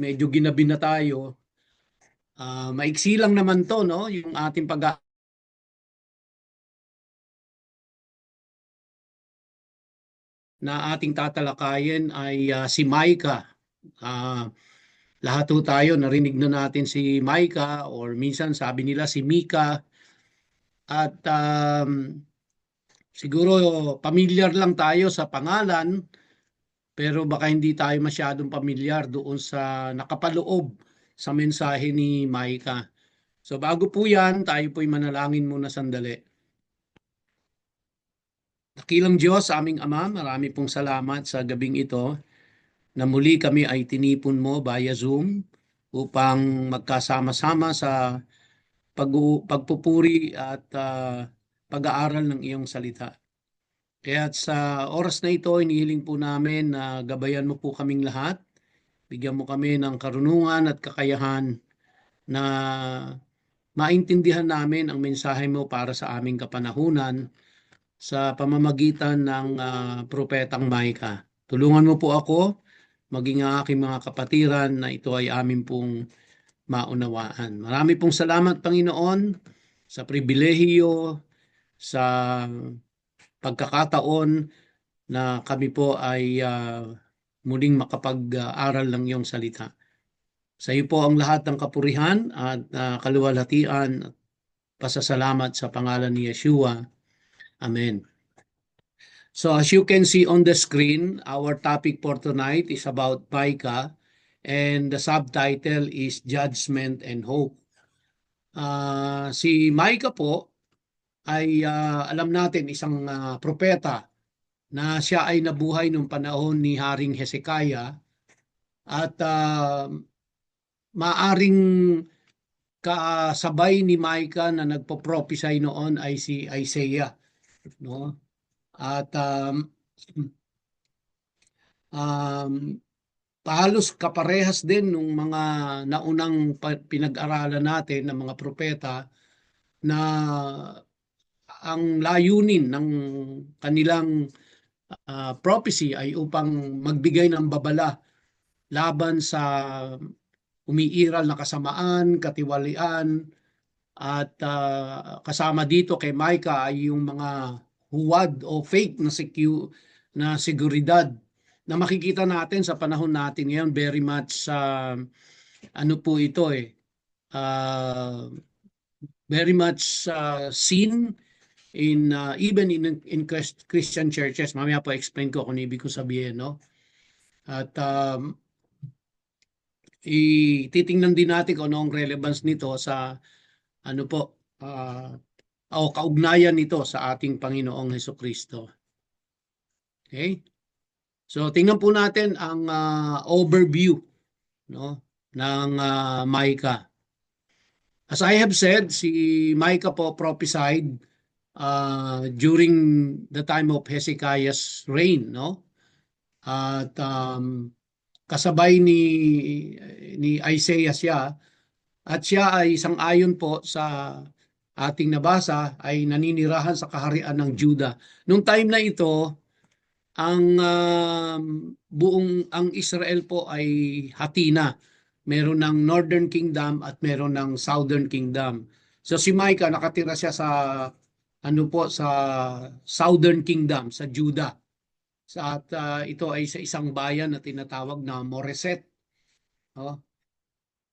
medyo ginabi na tayo. Maiksi lang naman to, no? Yung ating na ating tatalakayin ay si Micah. Ah, lahat ho tayo narinig na natin si Micah or minsan sabi nila si Mika at siguro pamilyar lang tayo sa pangalan pero baka hindi tayo masyadong pamilyar doon sa nakapaloob sa mensahe ni Micah. So bago po yan, tayo po'y manalangin muna sandali. Dakilang Diyos, aming Ama, marami pong salamat sa gabing ito na muli kami ay tinipon mo via Zoom upang magkasama-sama sa pagpupuri at pag-aaral ng iyong salita. Kaya sa oras na ito, inihiling po namin na gabayan mo po kaming lahat. Bigyan mo kami ng karunungan at kakayahan na maintindihan namin ang mensahe mo para sa aming kapanahunan sa pamamagitan ng propetang Micah. Tulungan mo po ako, maging ang aking mga kapatiran na ito ay amin pong maunawaan. Marami pong salamat, Panginoon, sa pribilehiyo, sa pagkakataon na kami po ay muling makapag-aral ng iyong salita. Sa iyo po ang lahat ng kapurihan at kaluwalhatian at pasasalamat sa pangalan ni Yeshua. Amen. So as you can see on the screen, our topic for tonight is about Micah and the subtitle is Judgment and Hope. Si Micah po ay alam natin isang propeta na siya ay nabuhay nung panahon ni Haring Hezekiah at maaring kasabay ni Micah na nagpo-prophesy noon ay si Isaiah, no? At halos kaparehas din nung mga naunang pinag-aralan natin ng mga propeta na ang layunin ng kanilang prophecy ay upang magbigay ng babala laban sa umiiral na kasamaan, katiwalian, at kasama dito kay Micah ay yung mga huwad o fake na seguridad na makikita natin sa panahon natin ngayon very much ano po ito uh, very much seen in even in Christian churches. Mamaya po explain ko kung ibig ko sabihin, no? At titingnan din natin kung ano ang relevance nito sa ano po o kaugnayan nito sa ating Panginoong Hesukristo. Okay? So tingnan po natin ang overview, no, ng Micah. As I have said, si Micah po prophesied during the time of Hezekiah's reign, no? At kasabay ni Isaiah siya at siya ay sang-ayon po sa ating nabasa ay naninirahan sa kaharian ng Juda. Nung time na ito, ang ang Israel po ay hati na. Meron ng Northern Kingdom at meron ng Southern Kingdom. So si Micah nakatira siya sa ano po sa Southern Kingdom, sa Juda. At ito ay sa isang bayan na tinatawag na Moreset. Oh.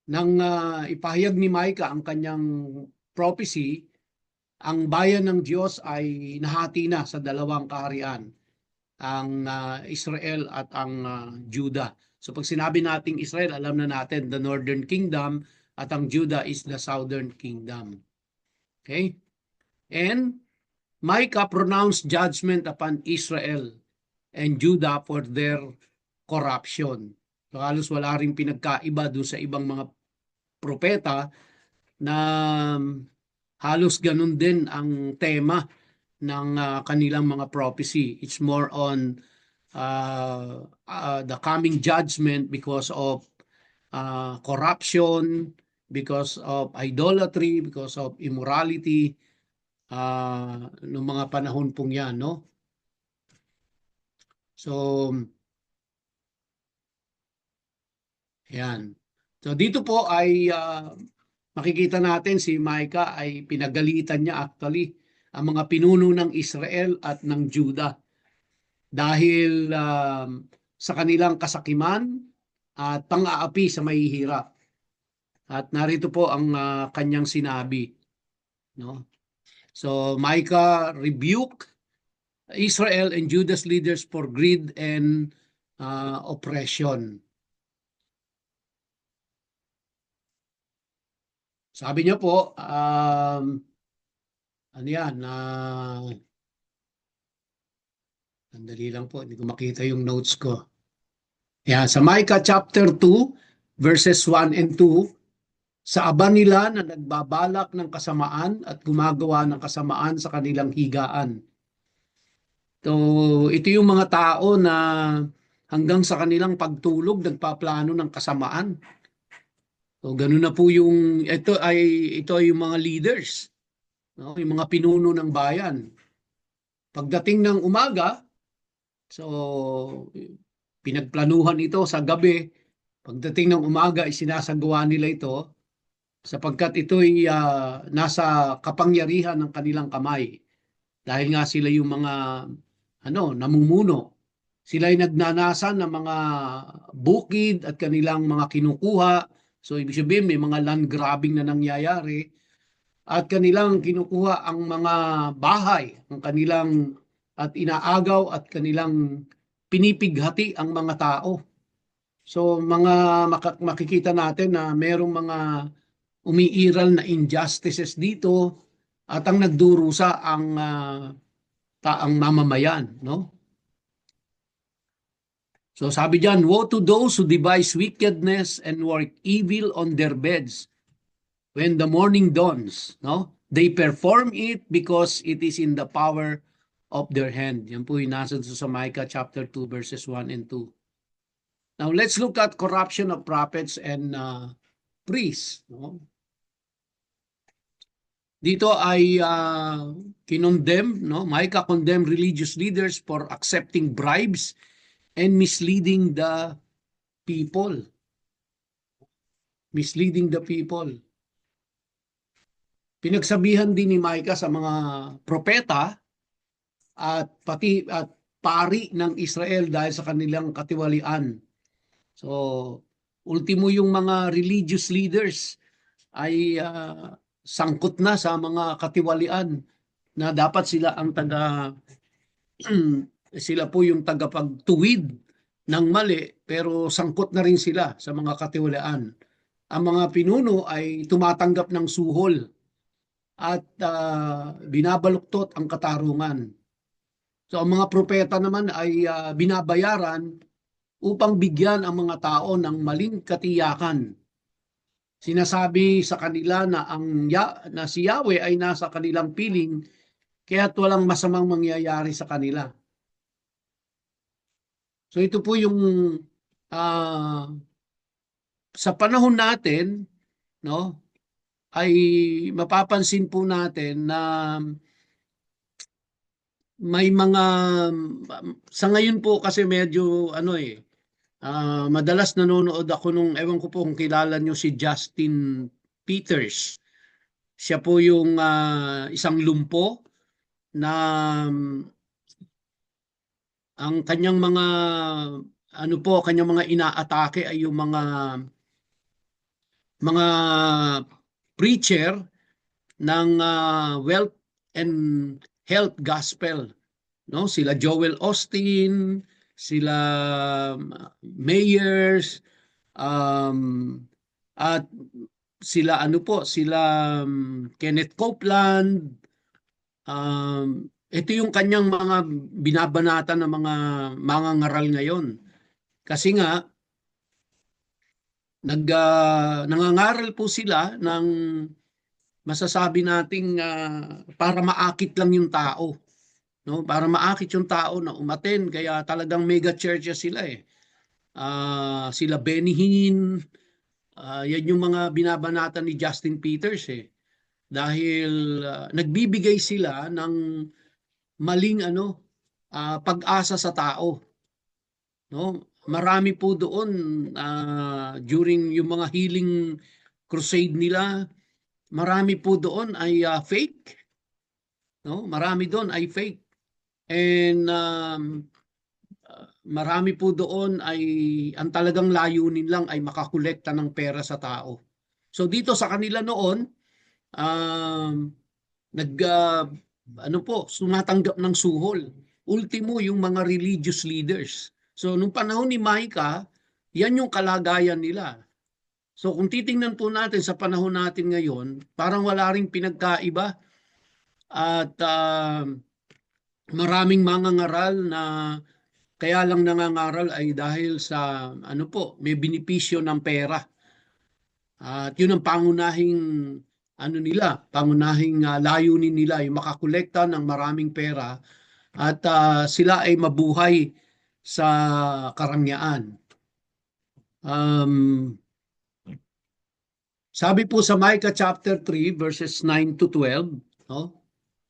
Nang ipahayag ni Micah ang kanyang prophecy, ang bayan ng Diyos ay nahati na sa dalawang kaharian, ang Israel at ang Judah. So pag sinabi nating Israel, alam na natin the Northern Kingdom at ang Judah is the Southern Kingdom. Okay? And Micah pronounced judgment upon Israel and Judah for their corruption. So halos wala ring pinagkaiba doon sa ibang mga propeta na halos ganun din ang tema ng kanilang mga prophecy. It's more on the coming judgment because of corruption, because of idolatry, because of immorality, noong mga panahon pong yan, no? So, Yan. So dito po ay makikita natin si Micah ay pinagalitan niya actually ang mga pinuno ng Israel at ng Juda dahil sa kanilang kasakiman at pang-aapi sa mahihirap. At narito po ang kanyang sinabi, no? So Micah rebuked Israel and Judah's leaders for greed and oppression. Sabi niya po, ano yan, sandali lang po, hindi ko makita yung notes ko. Yan, sa Micah chapter 2, verses 1 and 2, sa aba nila na nagbabalak ng kasamaan at gumagawa ng kasamaan sa kanilang higaan. So, ito yung mga tao na hanggang sa kanilang pagtulog, nagpaplano ng kasamaan. So, ganun na po ito ay yung mga leaders, no? Yung mga pinuno ng bayan. Pagdating ng umaga, so pinagplanuhan ito sa gabi. Pagdating ng umaga, isinasagawa nila ito sapagkat ito'y nasa kapangyarihan ng kanilang kamay. Dahil nga sila yung mga namumuno. Sila ay nagnanasan ng mga bukid at kanilang mga kinukuha. So ibig sabihin may mga land grabbing na nangyayari at kanilang kinukuha ang mga bahay, ang kanilang at inaagaw at kanilang pinipighati ang mga tao. So makikita natin na merong mga umiiral na injustices dito at ang nagdurusa ang mamamayan, no? So sabi diyan, woe to those who devise wickedness and work evil on their beds when the morning dawns, no? They perform it because it is in the power of their hand. Yan po yung nasa sa Micah chapter 2 verses 1 and 2. Now let's look at corruption of prophets and priests, no? Dito ay kinondemn, no? Micah condemned religious leaders for accepting bribes and misleading the people. Misleading the people. Pinagsabihan din ni Micah sa mga propeta at pari ng Israel dahil sa kanilang katiwalian. So, ultimo yung mga religious leaders ay sangkot na sa mga katiwalian na dapat sila ang sila po yung tagapagtuwid ng mali pero sangkot na rin sila sa mga katiwalian. Ang mga pinuno ay tumatanggap ng suhol at binabaluktot ang katarungan. So ang mga propeta naman ay binabayaran upang bigyan ang mga tao ng maling katiyakan. Sinasabi sa kanila na si Yahweh ay nasa kanilang piling kaya't walang masamang mangyayari sa kanila. So ito po yung sa panahon natin, no, ay mapapansin po natin na may mga sa ngayon po kasi medyo madalas nanonood ako nung ewan ko po kung kilala nyo si Justin Peters. Siya po yung isang lumpo na ang kanyang kanyang mga inaatake ay yung mga preacher ng wealth and health gospel, no? Sila Joel Osteen, sila Mayers, at sila Kenneth Copeland. Ito yung kanyang mga binabanata ng mga mangangaral ngayon. Kasi nga nangangaral po sila ng masasabi nating para maakit lang yung tao, no? Para maakit yung tao na umaten, kaya talagang mega churches sila sila Benny Hinn, yan yung mga binabanatan ni Justin Peters dahil nagbibigay sila ng maling pag-asa sa tao, no? marami po doon during yung mga healing crusade nila, marami po doon ay fake, no? Marami doon ay fake. And marami po doon ay ang talagang layunin lang ay makakolekta ng pera sa tao. So dito sa kanila noon, um, nag ano po, sumatanggap ng suhol. Ultimo yung mga religious leaders. So nung panahon ni Micah, yan yung kalagayan nila. So kung titingnan po natin sa panahon natin ngayon, parang wala ring pinagkaiba at maraming mangangaral na kaya lang nangangaral ay dahil sa ano po, may benepisyo ng pera. At yun ang pangunahing ano nila, pangunahing layunin nila ay makakolekta ng maraming pera at sila ay mabuhay sa karangyaan. Sabi po sa Micah chapter 3 verses 9 to 12, no?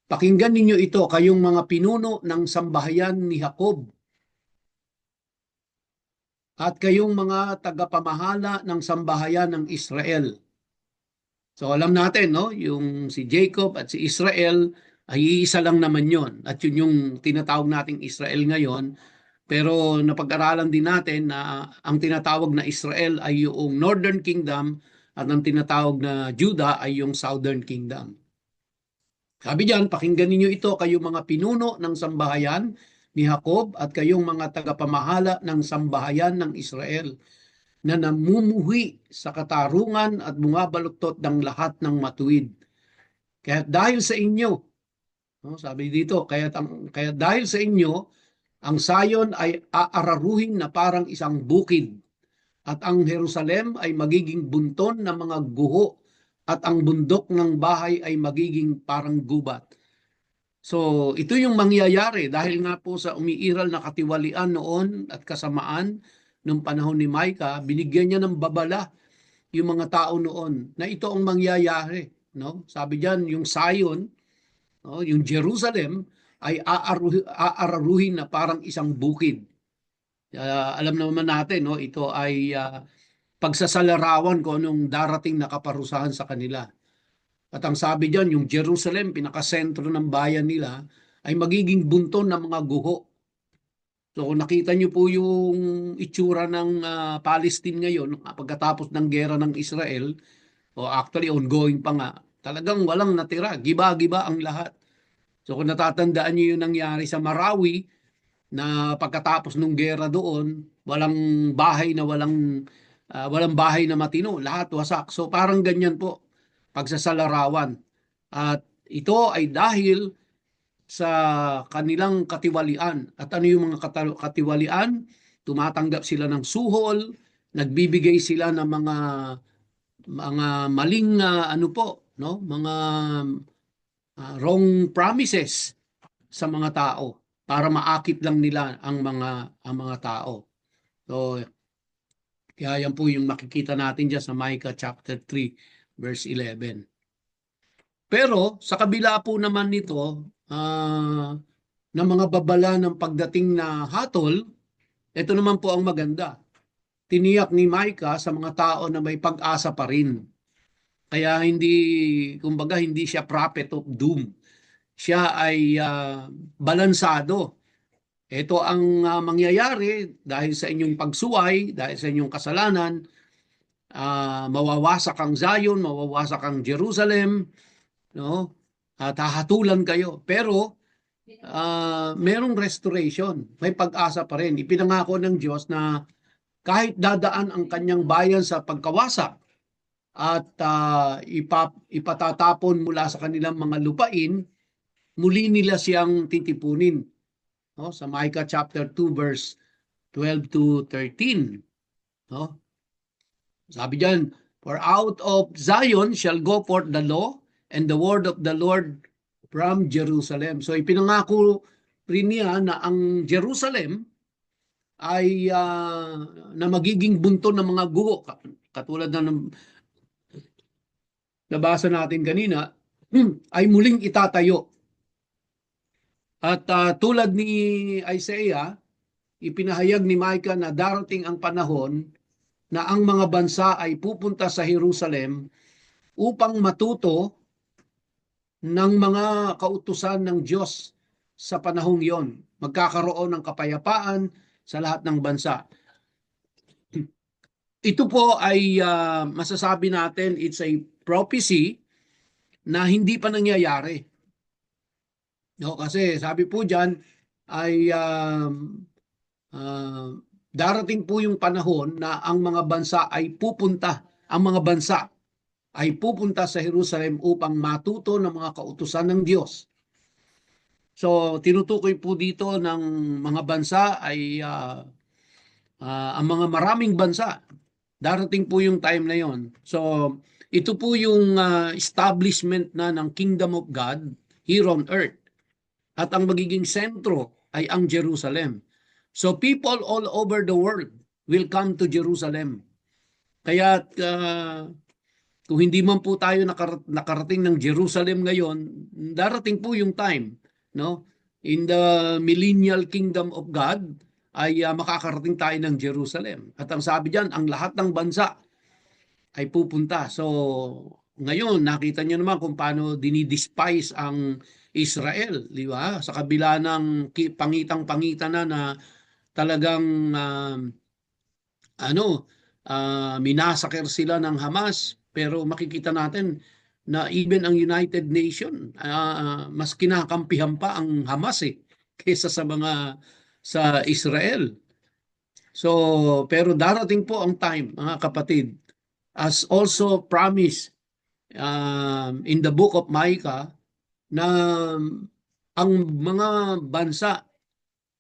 Pakinggan ninyo ito, kayong mga pinuno ng sambahayan ni Jacob at kayong mga tagapamahala ng sambahayan ng Israel. So alam natin, no, yung si Jacob at si Israel ay iisa lang naman yon. At yun yung tinatawag nating Israel ngayon. Pero napag-aralan din natin na ang tinatawag na Israel ay yung Northern Kingdom at ang tinatawag na Judah ay yung Southern Kingdom. Sabi diyan, pakinggan ninyo ito, kayong mga pinuno ng sambahayan ni Jacob at kayong mga tagapamahala ng sambahayan ng Israel na namumuhi sa katarungan at bumabaluktot ng lahat ng matuwid. Kaya dahil sa inyo, no, sabi dito, kaya dahil sa inyo, ang Sayon ay aararuhin na parang isang bukid at ang Jerusalem ay magiging bunton ng mga guho at ang bundok ng bahay ay magiging parang gubat. So ito yung mangyayari dahil nga po sa umiiral na katiwalian noon at kasamaan nung panahon ni Micah, binigyan niya ng babala yung mga tao noon na ito ang mangyayari. No? Sabi diyan, yung Zion, no, yung Jerusalem, ay aararuhin na parang isang bukid. Alam naman natin, no, ito ay pagsasalarawan kung anong darating na kaparusahan sa kanila. At ang sabi diyan, yung Jerusalem, pinakasentro ng bayan nila, ay magiging bunton ng mga guho. So kung nakita niyo po yung itsura ng Palestine ngayon pagkatapos ng gera ng Israel, o actually ongoing pa nga, talagang walang natira, giba-giba ang lahat. So kung natatandaan niyo yung nangyari sa Marawi na pagkatapos ng gera doon, walang bahay na matino, lahat wasak. So parang ganyan po pagsasalarawan. At ito ay dahil sa kanilang katiwalian. At ano yung mga katiwalian? Tumatanggap sila ng suhol, nagbibigay sila ng mga maling ano po, no? Mga wrong promises sa mga tao para maakit lang nila ang mga tao. So kaya yan po yung makikita natin diyan sa Micah chapter 3 verse 11. Pero sa kabila po naman nito, ng mga babala ng pagdating na hatol, ito naman po ang maganda. Tiniyak ni Micah sa mga tao na may pag-asa pa rin. Kaya kumbaga hindi siya prophet of doom. Siya ay balansado. Ito ang mangyayari dahil sa inyong pagsuway, dahil sa inyong kasalanan, mawawasak ang Zion, mawawasak ang Jerusalem, no? At hahatulan kayo. Pero merong restoration, may pag-asa pa rin. Ipinangako ng Diyos na kahit dadaan ang kanyang bayan sa pagkawasak at ipatatapon mula sa kanilang mga lupain, muli nila siyang titipunin. No? Sa Micah chapter 2 verse 12 to 13. No? Sabi diyan, for out of Zion shall go forth the law and the word of the Lord from Jerusalem. So ipinangako rin niya na ang Jerusalem ay na magiging bunton ng mga guho. Katulad na nabasa natin kanina, ay muling itatayo. At tulad ni Isaiah, ipinahayag ni Micah na darating ang panahon na ang mga bansa ay pupunta sa Jerusalem upang matuto ng mga kautusan ng Diyos sa panahong yon. Magkakaroon ng kapayapaan sa lahat ng bansa. Ito po ay masasabi natin it's a prophecy na hindi pa nangyayari. No, kasi sabi po diyan ay darating po yung panahon na ang mga bansa ay pupunta, ang mga bansa ay pupunta sa Jerusalem upang matuto ng mga kautusan ng Diyos. So, tinutukoy po dito ng mga bansa ay ang mga maraming bansa. Darating po yung time na yon. So, ito po yung establishment na ng Kingdom of God here on earth. At ang magiging sentro ay ang Jerusalem. So, people all over the world will come to Jerusalem. Kaya kung hindi man po tayo nakarating ng Jerusalem ngayon, darating po yung time, no? In the millennial kingdom of God ay makakarating tayo ng Jerusalem. At ang sabi diyan, ang lahat ng bansa ay pupunta. So, ngayon nakita niyo naman kung paano dinidespise ang Israel, di ba? Sa kabila ng pangitang-pangitan na talagang minasakir sila ng Hamas, pero makikita natin na even ang United Nation mas kinakampihan pa ang Hamas kaysa sa Israel. So, pero darating po ang time, mga kapatid, as also promised in the book of Micah, na ang mga bansa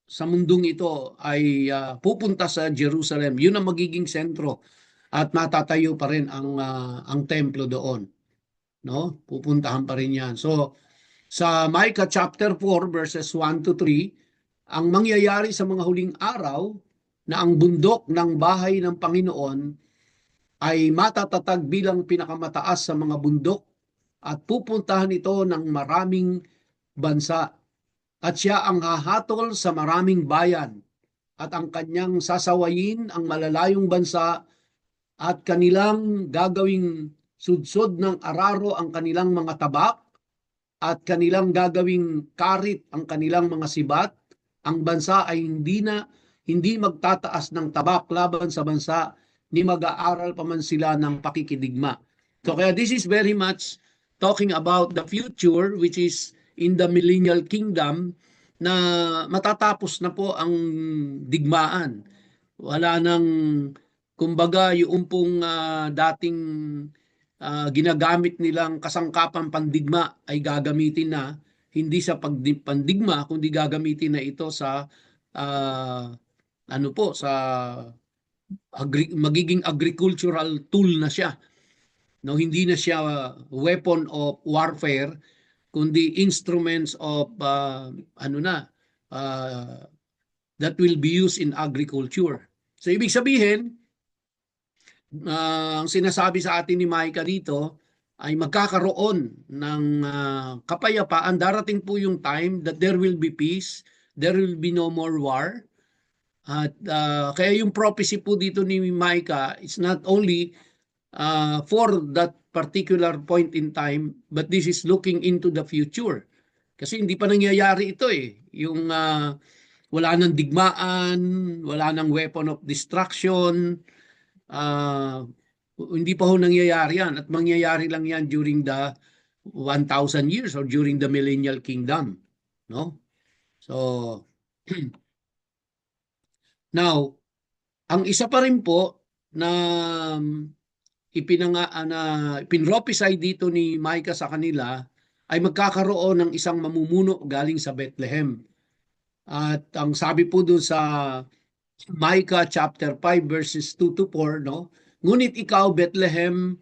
sa mundong ito ay pupunta sa Jerusalem. Yun ang magiging sentro at matatayo pa rin ang templo doon. No? Pupuntahan pa rin yan. So, sa Micah chapter 4 verses 1 to 3, ang mangyayari sa mga huling araw na ang bundok ng bahay ng Panginoon ay matatatag bilang pinakamataas sa mga bundok at pupuntahan ito ng maraming bansa. At siya ang hahatol sa maraming bayan at ang kanyang sasawayin ang malalayong bansa at kanilang gagawing sudsod ng araro ang kanilang mga tabak at kanilang gagawing karit ang kanilang mga sibat. Ang bansa ay hindi magtataas ng tabak laban sa bansa, ni mag-aaral pa man sila ng pakikidigma. So kaya this is very much talking about the future, which is in the millennial kingdom, na matatapos na po ang digmaan. Wala nang, kumbaga, yung pong dating ginagamit nilang kasangkapan pandigma ay gagamitin na, hindi sa pandigma, kundi gagamitin na ito sa sa magiging agricultural tool na siya. No, hindi na siya weapon of warfare, kundi instruments of that will be used in agriculture. So ibig sabihin, ang sinasabi sa atin ni Micah dito ay magkakaroon ng kapayapaan. Darating po yung time that there will be peace, there will be no more war. At kaya yung prophecy po dito ni Micah, it's not only for that particular point in time, but this is looking into the future. Kasi hindi pa nangyayari ito yung wala nang digmaan, wala nang weapon of destruction, hindi pa ho nangyayari yan, at mangyayari lang yan during the 1,000 years or during the millennial kingdom, no? So now, ang isa pa rin po na ipinrophesy dito ni Micah sa kanila ay magkakaroon ng isang mamumuno galing sa Bethlehem. At ang sabi po doon sa Micah chapter 5 verses 2 to 4, no? Ngunit ikaw, Bethlehem,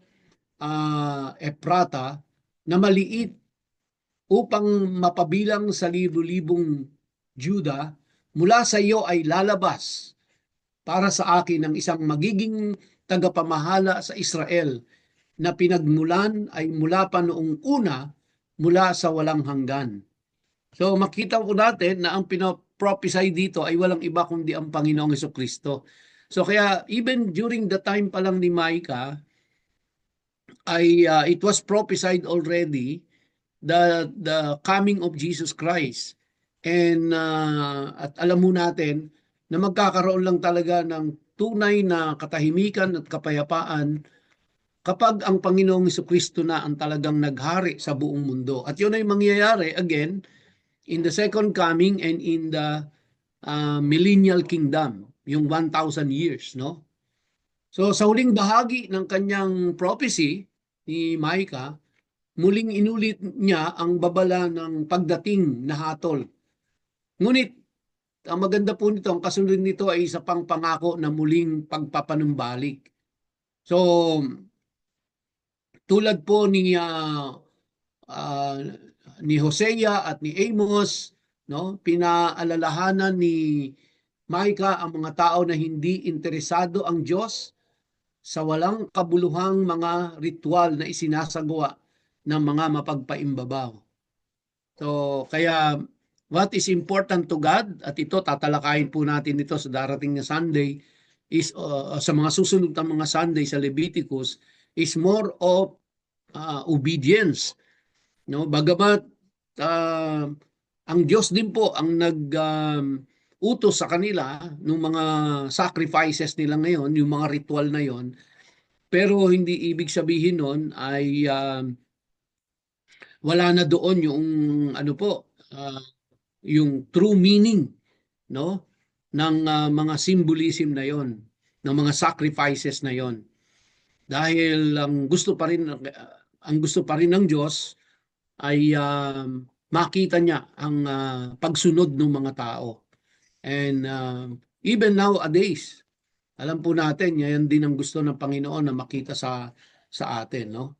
Ephrata, na maliit upang mapabilang sa libu-libong Juda, mula sa iyo ay lalabas para sa akin ang isang magiging tagapamahala sa Israel, na pinagmulan ay mula pa noong una, mula sa walang hanggan. So makita po natin na ang nag-prophesy dito ay walang iba kundi ang Panginoong Hesukristo. So kaya even during the time pa lang ni Micah, ay it was prophesied already the coming of Jesus Christ. And at alam mo natin na magkakaroon lang talaga ng tunay na katahimikan at kapayapaan kapag ang Panginoong Hesukristo na ang talagang naghari sa buong mundo. At yun ay mangyayari again in the second coming and in the millennial kingdom, yung 1,000 years, no? So sa huling bahagi ng kanyang prophecy ni Micah, muling inulit niya ang babala ng pagdating na hatol. Ngunit ang maganda po nito, ang kasunod nito ay isa pang pangako na muling pagpapanumbalik. So tulad po ni Hosea at ni Amos, no, pinaalalahanan ni Micah ang mga tao na hindi interesado ang Diyos sa walang kabuluhang mga ritual na isinasagawa ng mga mapagpaimbabaw. So, kaya what is important to God, at ito tatalakayin po natin ito sa darating na Sunday, is sa mga susunod na mga Sunday sa Leviticus, is more of obedience. No? Bagamat ang Diyos din po ang utos sa kanila ng mga sacrifices nila ngayon, yung mga ritual na yon, pero hindi ibig sabihin nun ay wala na doon yung ano po, yung true meaning, no, ng mga symbolism na yon, ng mga sacrifices na yon. Dahil ang gusto pa rin ng Diyos ay makita niya ang pagsunod ng mga tao. And even nowadays, alam po natin, yan din ang gusto ng Panginoon na makita sa atin, no?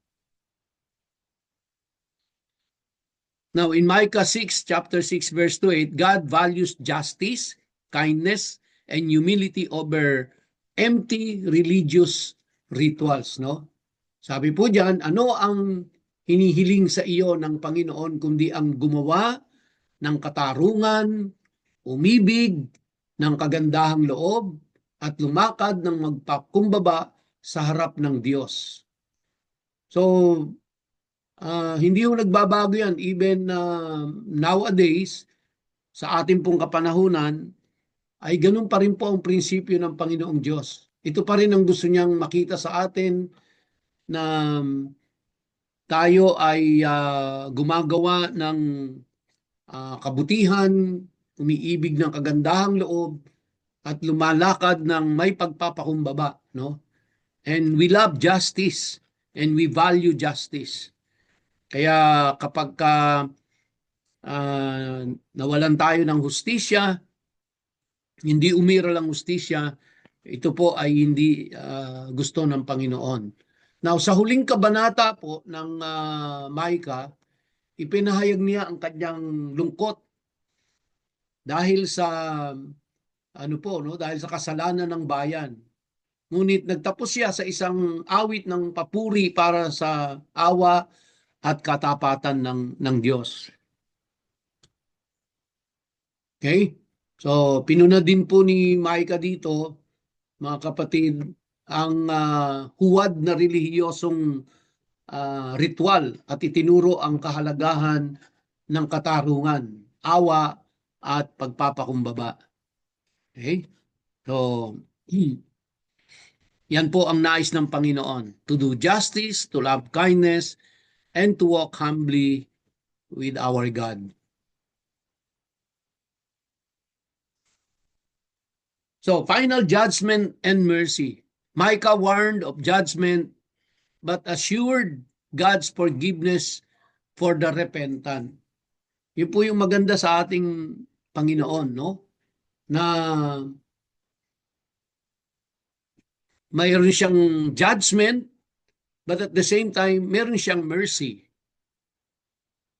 Now, in Micah 6, chapter 6, verse 28, God values justice, kindness, and humility over empty religious rituals, no? Sabi po diyan, ano ang hinihiling sa iyo ng Panginoon kundi ang gumawa ng katarungan, umibig ng kagandahang loob, at lumakad ng magpakumbaba sa harap ng Diyos. So, hindi yung nagbabago yan. Even nowadays, sa ating pong kapanahunan, ay ganun pa rin po ang prinsipyo ng Panginoong Diyos. Ito pa rin ang gusto niyang makita sa atin, na tayo ay gumagawa ng kabutihan, umiibig ng kagandahang loob, at lumalakad ng may pagpapakumbaba, no? And we love justice and we value justice. Kaya kapag nawalan tayo ng hustisya, hindi umiral ang hustisya, ito po ay hindi gusto ng Panginoon. Now, sa huling kabanata po ng Micah, ipinahayag niya ang kanyang lungkot dahil sa dahil sa kasalanan ng bayan. Ngunit nagtapos siya sa isang awit ng papuri para sa awa at katapatan ng Diyos. Okay? So, pinuna din po ni Micah dito, mga kapatid, ang huwad na relihiyosong ritual at itinuro ang kahalagahan ng katarungan, awa at pagpapakumbaba. Okay? So, yan po ang nais ng Panginoon, to do justice, to love kindness, and to walk humbly with our God. So, final judgment and mercy. Micah warned of judgment but assured God's forgiveness for the repentant. Yun po yung maganda sa ating Panginoon, no? Na mayroon siyang judgment, but at the same time, mayroon siyang mercy.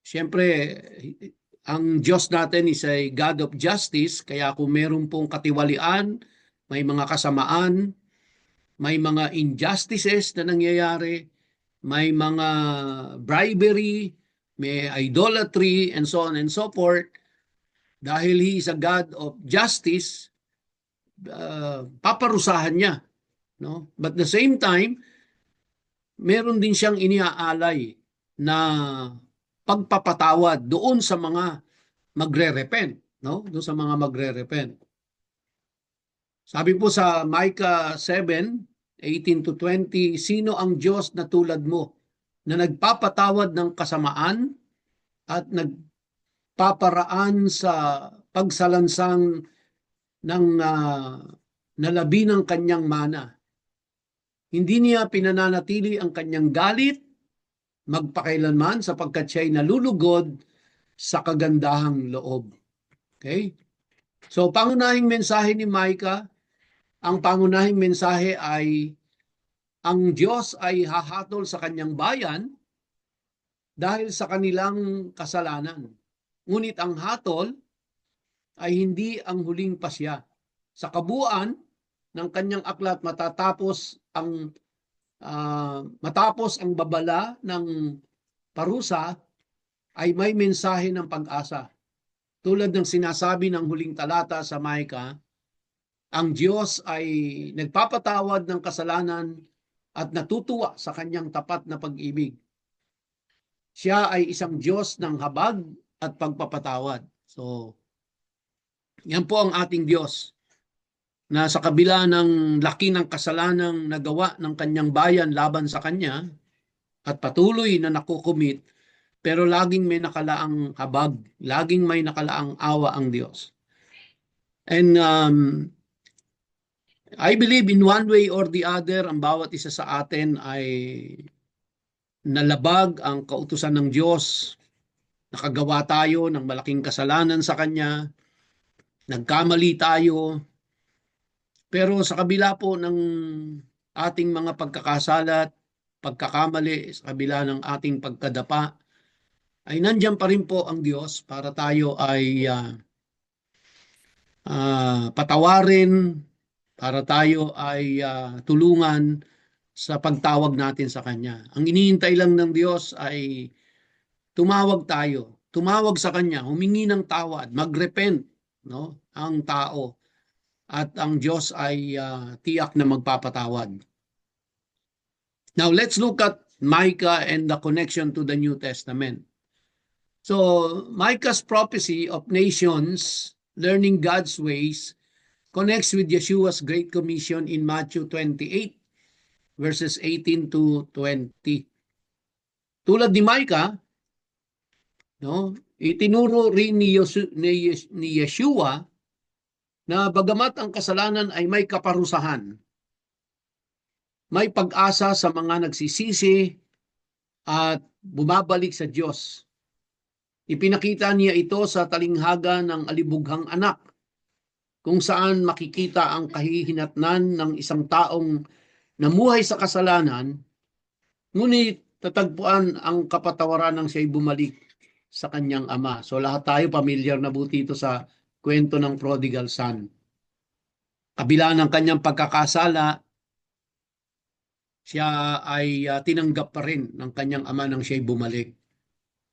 Siyempre, ang Diyos natin is a God of justice, kaya kung mayroon pong katiwalian, may mga kasamaan, may mga injustices na nangyayari, may mga bribery, may idolatry, and so on and so forth, dahil He is a God of justice, paparusahan niya, no? But at the same time, meron din siyang iniaalay na pagpapatawad doon sa mga magre-repent, no? Doon sa mga magre-repent. Sabi po sa Micah 7:18-20, sino ang Diyos na tulad mo na nagpapatawad ng kasamaan at nagpaparaan sa pagsalansang ng nalabi ng kanyang mana. Hindi niya pinananatili ang kanyang galit magpakailanman sapagkat siya'y nalulugod sa kagandahang loob. Okay? So, pangunahing mensahe ni Micah, ang pangunahing mensahe ay ang Diyos ay hahatol sa kanyang bayan dahil sa kanilang kasalanan. Ngunit ang hatol ay hindi ang huling pasya. Sa kabuuan ng kanyang aklat matapos ang babala ng parusa ay may mensahe ng pag-asa. Tulad ng sinasabi ng huling talata sa Micah, ang Diyos ay nagpapatawad ng kasalanan at natutuwa sa kanyang tapat na pag-ibig. Siya ay isang Diyos ng habag at pagpapatawad. So, yan po ang ating Diyos na sa kabila ng laki ng kasalanang nagawa ng kanyang bayan laban sa kanya at patuloy na nakukumit, pero laging may nakalaang habag, laging may nakalaang awa ang Diyos. And I believe in one way or the other, ang bawat isa sa atin ay nalabag ang kautusan ng Diyos. Nakagawa tayo ng malaking kasalanan sa Kanya. Nagkamali tayo. Pero sa kabila po ng ating mga pagkakasala, pagkakamali, sa kabila ng ating pagkadapa, ay nandiyan pa rin po ang Diyos para tayo ay patawarin, para tayo ay tulungan sa pagtawag natin sa Kanya. Ang iniintay lang ng Diyos ay tumawag tayo, tumawag sa Kanya, humingi ng tawad, magrepent, no, ang tao. At ang Diyos ay tiyak na magpapatawad. Now, let's look at Micah and the connection to the New Testament. So, Micah's prophecy of nations learning God's ways connects with Yeshua's Great Commission in Matthew 28, verses 18-20. Tulad ni Micah, no, itinuro rin ni Yeshua na bagamat ang kasalanan ay may kaparusahan, may pag-asa sa mga nagsisisi at bumabalik sa Diyos. Ipinakita niya ito sa talinghaga ng alibughang anak, kung saan makikita ang kahihinatnan ng isang taong namuhay sa kasalanan, ngunit tatagpuan ang kapatawaran ng siya'y bumalik sa kanyang ama. So lahat tayo pamilyar na buti ito sa kwento ng prodigal son. Kabila ng kanyang pagkakasala, siya ay tinanggap pa rin ng kanyang ama nang siya'y bumalik.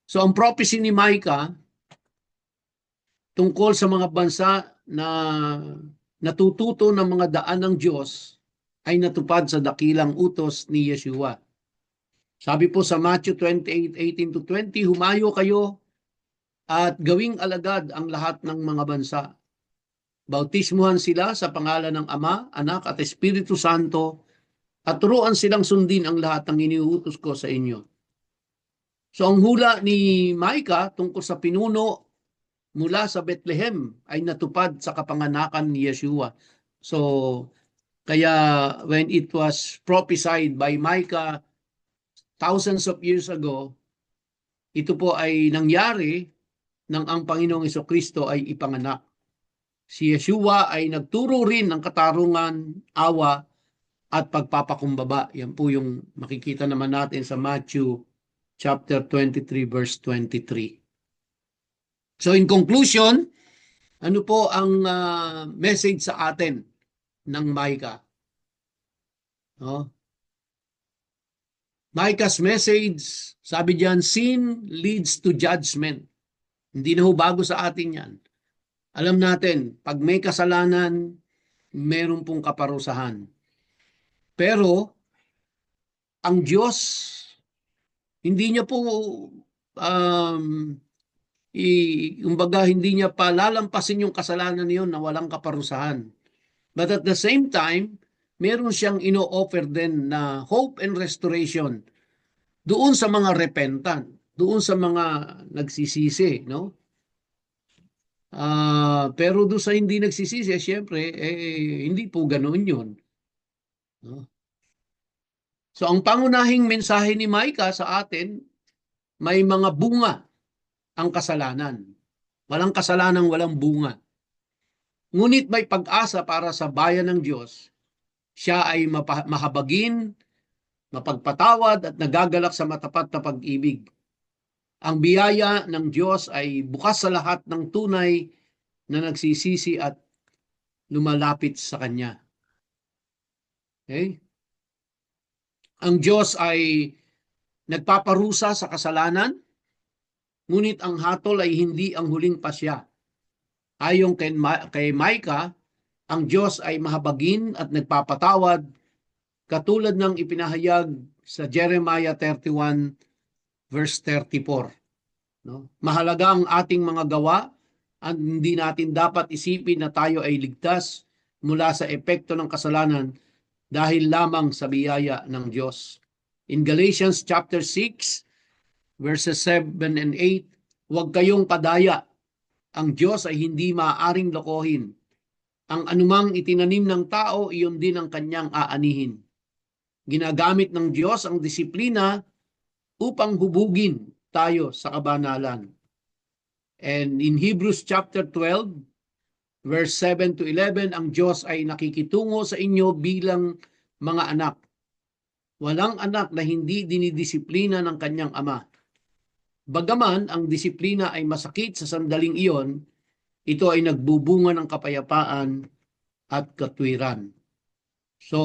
So ang prophecy ni Micah tungkol sa mga bansa na natututo ng mga daan ng Diyos ay natupad sa dakilang utos ni Yeshua. Sabi po sa Matthew 28:18-20, humayo kayo at gawing alagad ang lahat ng mga bansa. Bautismuhan sila sa pangalan ng Ama, Anak at Espiritu Santo at turuan silang sundin ang lahat ng iniuutos ko sa inyo. So ang hula ni Micah tungkol sa pinuno mula sa Bethlehem ay natupad sa kapanganakan ni Yeshua. So kaya when it was prophesied by Micah thousands of years ago, ito po ay nangyari nang ang Panginoong Jesucristo ay ipanganak. Si Yeshua ay nagturo rin ng katarungan, awa at pagpapakumbaba. Yan po yung makikita naman natin sa Matthew chapter 23 verse 23. So in conclusion, ano po ang message sa atin ng Micah? No? Micah's message, sabi diyan, sin leads to judgment. Hindi na ho bago sa atin yan. Alam natin, pag may kasalanan, meron pong kaparusahan. Pero, ang Diyos, hindi niya po, um, kumbaga, hindi niya pa lalampasin yung kasalanan niyon na walang kaparusahan. But at the same time, meron siyang ino-offer din na hope and restoration doon sa mga repentant, doon sa mga nagsisisi, no? Pero doon sa hindi nagsisisi, syempre, hindi po ganoon yun. No? So, ang pangunahing mensahe ni Micah sa atin, may mga bunga ang kasalanan. Walang kasalanan, walang bunga. Ngunit may pag-asa para sa bayan ng Diyos. Siya ay mahabagin, mapagpatawad at nagagalak sa matapat na pag-ibig. Ang biyaya ng Diyos ay bukas sa lahat ng tunay na nagsisisi at lumalapit sa Kanya. Okay? Ang Diyos ay nagpaparusa sa kasalanan, ngunit ang hatol ay hindi ang huling pasya. Ayon kay Micah, ang Diyos ay mahabagin at nagpapatawad, katulad ng ipinahayag sa Jeremiah 31 verse 34. No? Mahalaga ang ating mga gawa at hindi natin dapat isipin na tayo ay ligtas mula sa epekto ng kasalanan dahil lamang sa biyaya ng Diyos. In Galatians chapter 6 verses 7 and 8, huwag kayong padaya. Ang Diyos ay hindi maaaring lokohin. Ang anumang itinanim ng tao, iyon din ang kanyang aanihin. Ginagamit ng Diyos ang disiplina upang hubugin tayo sa kabanalan. And in Hebrews chapter 12, verse 7 to 11, ang Diyos ay nakikitungo sa inyo bilang mga anak. Walang anak na hindi dinidisiplina ng kanyang ama. Bagaman ang disiplina ay masakit sa sandaling iyon, ito ay nagbubunga ng kapayapaan at katwiran. So,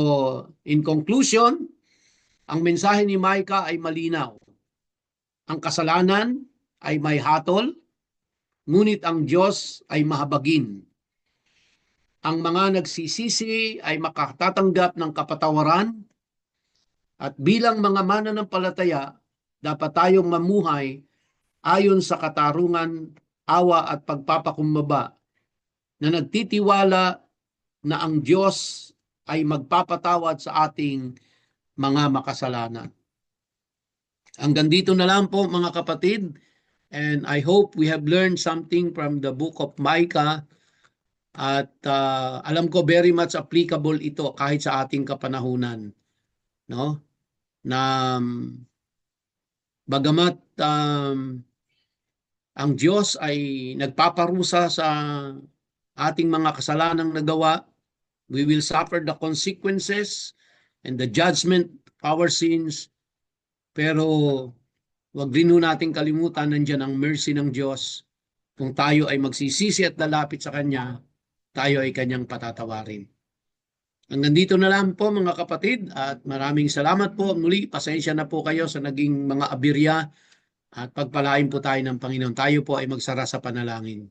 in conclusion, ang mensahe ni Micah ay malinaw. Ang kasalanan ay may hatol, ngunit ang Diyos ay mahabagin. Ang mga nagsisisi ay makatatanggap ng kapatawaran, at bilang mga mananampalataya, dapat tayong mamuhay ayon sa katarungan, awa at pagpapakumbaba na nagtitiwala na ang Diyos ay magpapatawad sa ating mga makasalanan. Hanggang dito na lang po mga kapatid, and I hope we have learned something from the book of Micah, at alam ko very much applicable ito kahit sa ating kapanahunan, no? Na bagamat ang Diyos ay nagpaparusa sa ating mga kasalanang nagawa, we will suffer the consequences and the judgment of our sins, pero wag rin natin kalimutan, nandiyan ang mercy ng Diyos. Kung tayo ay magsisisi at lalapit sa Kanya, tayo ay Kanyang patatawarin. Hanggang dito na lang po mga kapatid, at maraming salamat po. Muli, pasensya na po kayo sa naging mga abirya, at pagpalain po tayo ng Panginoon. Tayo po ay magsara sa panalangin.